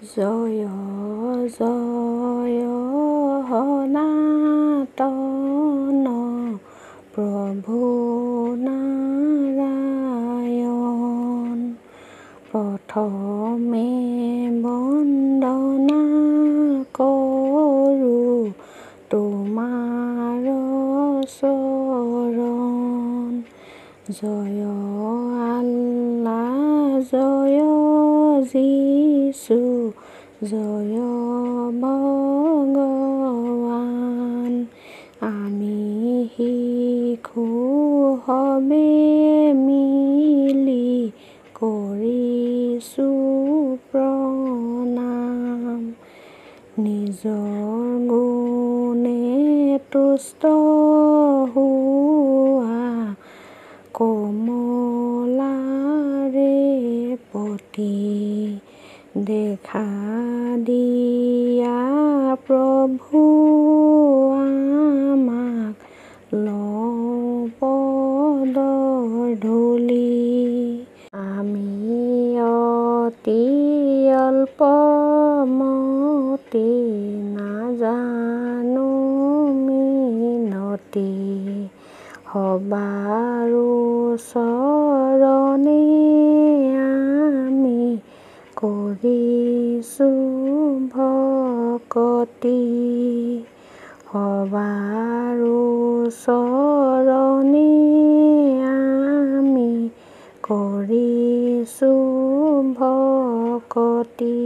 জয় জয় সনাতন প্ৰভু নাৰায়ণ। প্ৰথমে বন্দনা কৰোঁ তোমাৰ চৰণ। জয় আল্লাহ জয় যীশু জয় ভগৱান। আমি শিশু সবে মিলি কৰিছোঁ প্ৰণাম। নিজৰ গুণে তুষ্ট হোৱা কমলাৰে পতি দেখা দিয়া প্ৰভু আমাক লওঁ পদৰ ধূলি। আমি অতি অল্পমতি নাজানো মিনতি, সবাৰো চৰণে আমি কৰিছোঁ ভকতি। সবাৰো চৰণে আমি কৰিছোঁ ভকতি।